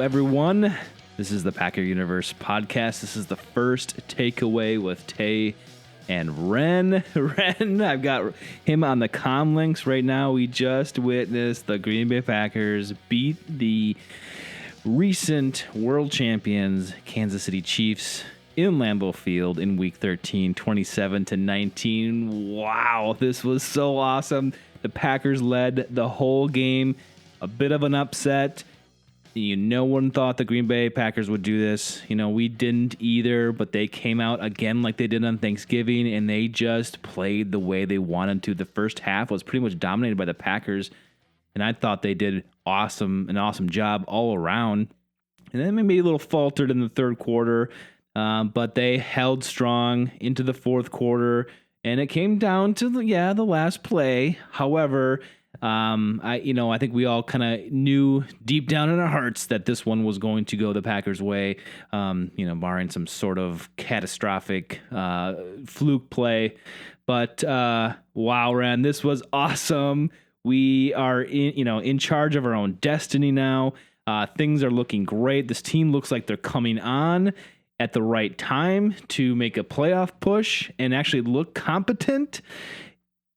everyone. This is the Packer Universe podcast. This is the first takeaway with Tay and Ren. I've got him on the comm links right now. We just witnessed the Green Bay Packers beat the recent world champions Kansas City Chiefs in Lambeau Field in Week 13, 27-19. Wow, this was so awesome. The Packers led the whole game. A bit of an upset. No one thought the Green Bay Packers would do this. We didn't either, but they came out again like they did on Thanksgiving, and they just played the way they wanted to. The first half was pretty much dominated by the Packers, and I thought they did an awesome job all around. And then maybe a little faltered in the third quarter, but they held strong into the fourth quarter, and it came down to the last play. However, I think we all kind of knew deep down in our hearts that this one was going to go the Packers' way, barring some sort of catastrophic fluke play. But wow, Ren, this was awesome. We are in charge of our own destiny now. Things are looking great. This team looks like they're coming on at the right time to make a playoff push and actually look competent.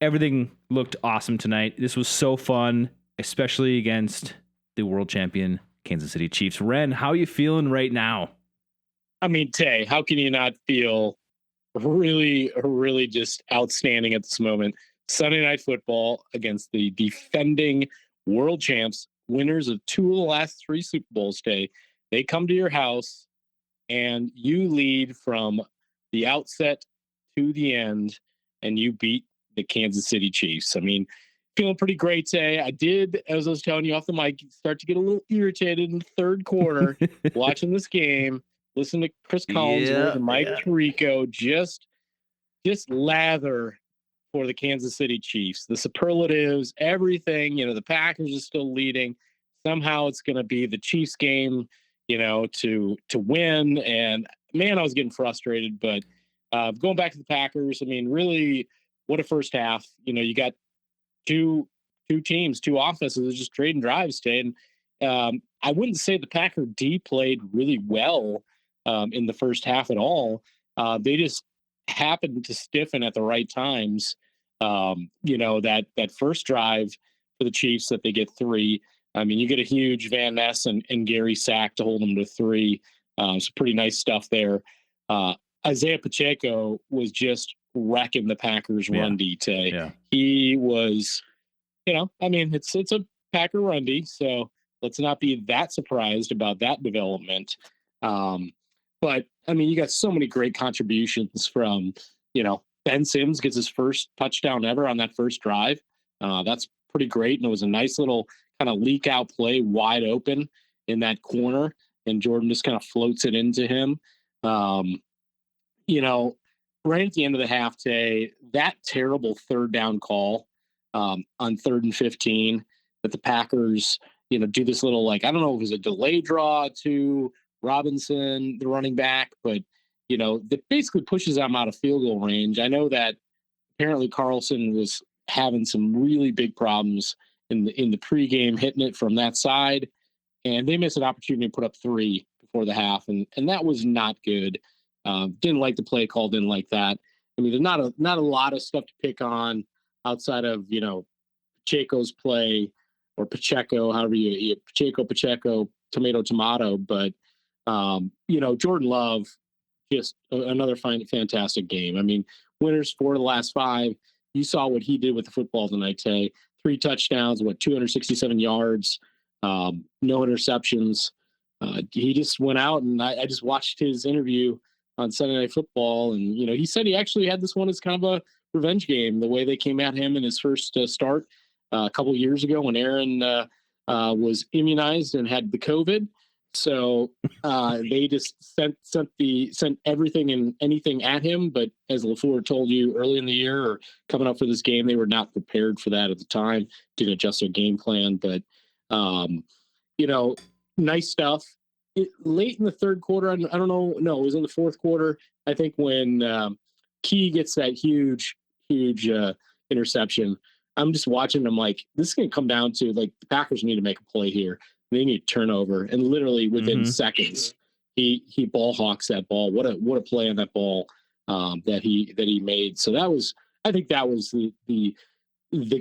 Everything looked awesome tonight. This was so fun, especially against the world champion Kansas City Chiefs. Ren, how are you feeling right now? I mean, Tay, how can you not feel really, really just outstanding at this moment? Sunday Night Football against the defending world champs, winners of 2 of the last 3 Super Bowls, Tay. They come to your house and you lead from the outset to the end, and you beat the Kansas City Chiefs. I mean, feeling pretty great today. I did, as I was telling you off the mic, start to get a little irritated in the third quarter watching this game, listen to Chris Collinsworth and Mike Tirico just lather for the Kansas City Chiefs. The superlatives, everything, the Packers are still leading. Somehow it's going to be the Chiefs game, to win. And man, I was getting frustrated, but going back to the Packers, I mean, really, what a first half. You got two teams, 2 offenses just trading drives today. And I wouldn't say the Packer D played really well in the first half at all. They just happened to stiffen at the right times. That first drive for the Chiefs that they get 3. I mean, you get a huge Van Ness and Gary sack to hold them to 3. Some pretty nice stuff there. Isaiah Pacheco was just wrecking the Packers run D today. Yeah. He was, it's a Packer run D, so let's not be that surprised about that development. But I mean, you got so many great contributions from, Ben Sims gets his first touchdown ever on that first drive. That's pretty great. And it was a nice little kind of leak out play wide open in that corner. And Jordan just kind of floats it into him. Right at the end of the half today, that terrible third down call on 3rd and 15 that the Packers, do this little, I don't know if it was a delay draw to Robinson, the running back, but, that basically pushes them out of field goal range. I know that apparently Carlson was having some really big problems in the pregame, hitting it from that side, and they missed an opportunity to put up 3 before the half, and that was not good. Didn't like the play call, didn't like that. I mean, there's not a lot of stuff to pick on outside of, Pacheco's play or Pacheco, however you Pacheco, tomato. But, Jordan Love, just another fantastic game. I mean, winners 4 of the last 5. You saw what he did with the football tonight, Tay. 3 touchdowns, 267 yards, no interceptions. He just went out, and I just watched his interview on Sunday Night Football, and he said he actually had this one as kind of a revenge game, the way they came at him in his first start a couple years ago when Aaron was immunized and had the COVID. So they just sent everything and anything at him. But as LaFleur told you early in the year or coming up for this game, they were not prepared for that at the time. Didn't adjust their game plan, but nice stuff. Late in the third quarter, I don't know. No, it was in the fourth quarter. I think when Key gets that huge interception, I'm just watching. I'm like, this is going to come down to the Packers need to make a play here. they need turnover, and literally within seconds, he ball hawks that ball. What a play on that ball that he made. So I think that was the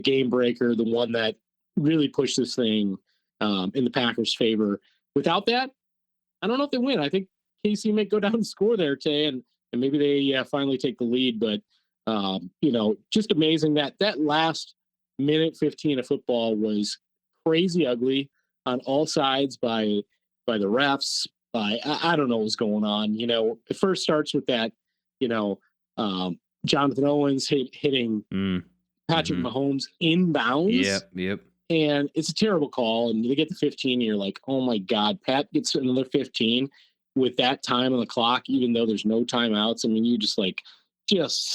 game breaker, the one that really pushed this thing in the Packers' favor. Without that, I don't know if they win. I think KC may go down and score there, Tay, and maybe they finally take the lead. But just amazing that last minute 15 of football was crazy ugly on all sides by the refs. I don't know what's going on. It first starts with that, Jonathan Owens hitting Patrick Mahomes inbounds. Yep. And it's a terrible call. And they get the 15, and you're like, oh my God, Pat gets another 15 with that time on the clock, even though there's no timeouts. I mean, you just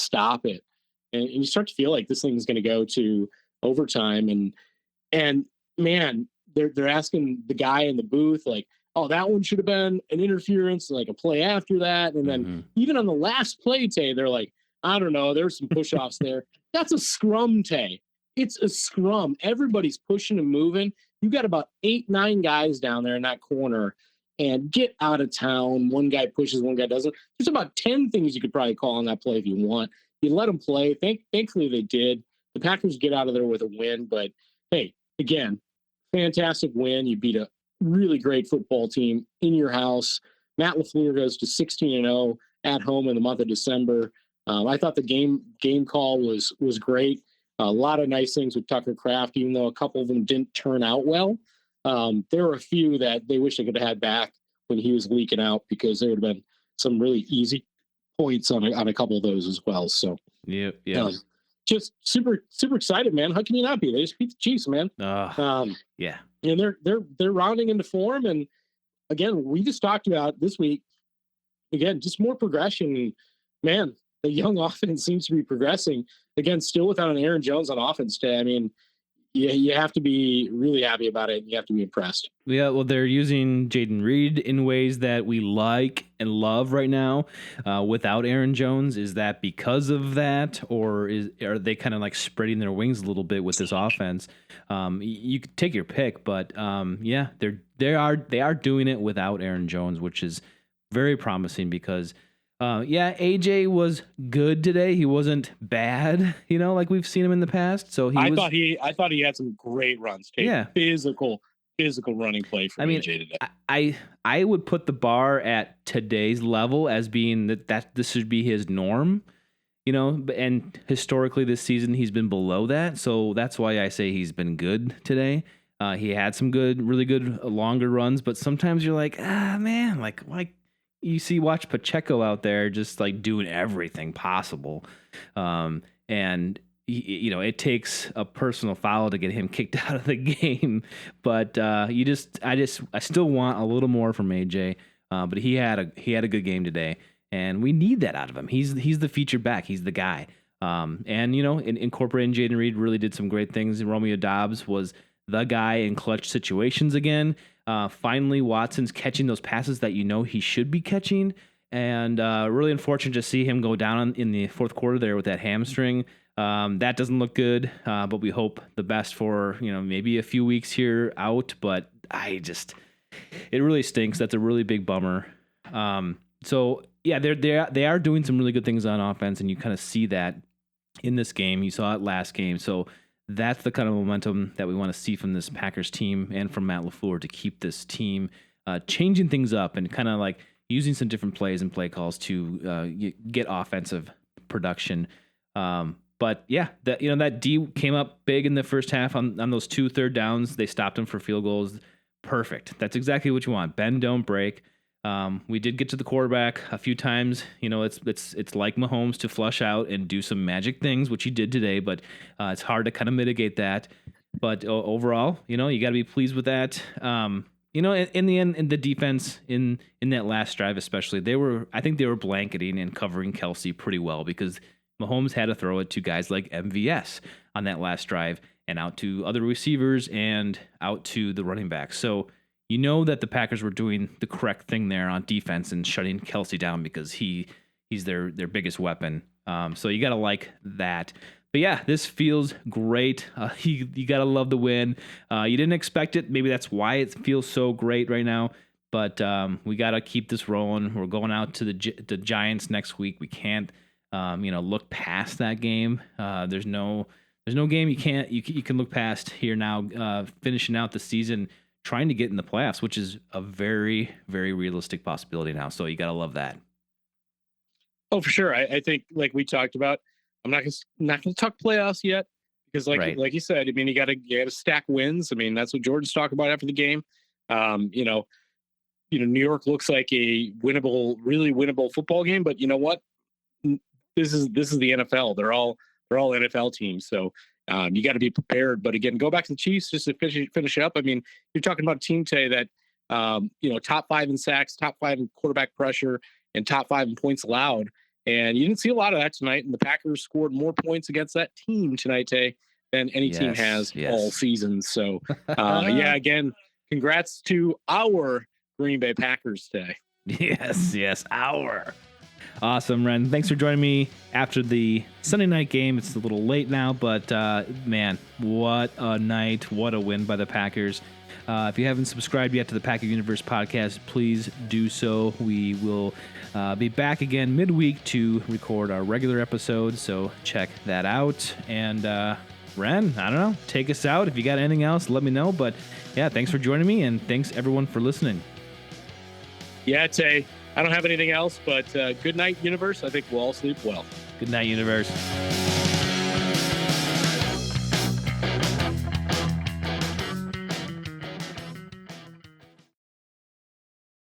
stop it. And you start to feel like this thing's going to go to overtime. And man, they're asking the guy in the booth, like, oh, that one should have been an interference, like a play after that. And then even on the last play, Tay, they're like, I don't know, there's some push-offs there. That's a scrum, Tay. It's a scrum. Everybody's pushing and moving. You got about 8-9 guys down there in that corner, and get out of town. One guy pushes, one guy doesn't. There's about 10 things you could probably call on that play if you want. You let them play. Thankfully they did. The Packers get out of there with a win, but hey, again, fantastic win. You beat a really great football team in your house. Matt LaFleur goes to 16-0 at home in the month of December. I thought the game call was great. A lot of nice things with Tucker Kraft, even though a couple of them didn't turn out well. There were a few that they wish they could have had back when he was leaking out, because there would have been some really easy points on a couple of those as well. So yeah. Just super excited, man. How can you not be? They just beat the Chiefs, man. Yeah. And they're rounding into form. And again, we just talked about this week. Again, just more progression. Man, the young offense seems to be progressing. Again, still without an Aaron Jones on offense today. I mean, you have to be really happy about it. You have to be impressed. Yeah, well, they're using Jaden Reed in ways that we like and love right now without Aaron Jones. Is that because of that, or are they kind of like spreading their wings a little bit with this offense? You could take your pick, but yeah, they are doing it without Aaron Jones, which is very promising because AJ was good today. He wasn't bad, like we've seen him in the past. So I thought he had some great runs. Yeah, physical running play from AJ today. I would put the bar at today's level as being that this should be his norm, and historically this season he's been below that. So that's why I say he's been good today. He had some really good longer runs, but sometimes you're like, man, like watch Pacheco out there just like doing everything possible. And it takes a personal foul to get him kicked out of the game, but I still want a little more from AJ. But he had a good game today, and we need that out of him. He's the featured back. He's the guy. And incorporating Jaden Reed really did some great things. Romeo Doubs was the guy in clutch situations again. Finally, Watson's catching those passes that he should be catching, and really unfortunate to see him go down in the fourth quarter there with that hamstring. That doesn't look good, but we hope the best for maybe a few weeks here out. But it really stinks. That's a really big bummer. So yeah, they are doing some really good things on offense, and you kind of see that in this game. You saw it last game, so. That's the kind of momentum that we want to see from this Packers team and from Matt LaFleur to keep this team changing things up and kind of like using some different plays and play calls to get offensive production. But yeah, that D came up big in the first half on those 2 third downs. They stopped him for field goals. Perfect. That's exactly what you want. Bend, don't break. We did get to the quarterback a few times. It's like Mahomes to flush out and do some magic things, which he did today, but it's hard to kind of mitigate that. But overall, you got to be pleased with that. In the end, in the defense, in that last drive especially, I think they were blanketing and covering Kelsey pretty well because Mahomes had to throw it to guys like MVS on that last drive and out to other receivers and out to the running back. So that the Packers were doing the correct thing there on defense and shutting Kelsey down because he's their biggest weapon. So you got to like that. But yeah, this feels great. You got to love the win. You didn't expect it. Maybe that's why it feels so great right now. But we got to keep this rolling. We're going out to the Giants next week. We can't, look past that game. There's no game you can look past here now. Finishing out the season, trying to get in the playoffs, which is a very, very realistic possibility now. So you got to love that. Oh, for sure. I think, like we talked about, I'm not gonna talk playoffs yet because, like you said, I mean, you got to stack wins. I mean, that's what Jordan's talking about after the game. New York looks like a really winnable football game, but you know what? This is the NFL. They're all NFL teams, so you got to be prepared. But again, go back to the Chiefs just to finish it up. I mean, you're talking about a team today that top 5 in sacks, top 5 in quarterback pressure, and top 5 in points allowed. And you didn't see a lot of that tonight. And the Packers scored more points against that team tonight, Tay, than any team has all season. So, again, congrats to our Green Bay Packers today. Yes, our. Awesome, Ren. Thanks for joining me after the Sunday night game. It's a little late now, but man, what a night. What a win by the Packers. If you haven't subscribed yet to the Packer Universe podcast, please do so. We will be back again midweek to record our regular episode, so check that out. And Ren, I don't know, take us out. If you got anything else, let me know. But yeah, thanks for joining me, and thanks everyone for listening. Yeah, Tay, I don't have anything else, but good night, Universe. I think we'll all sleep well. Good night, Universe.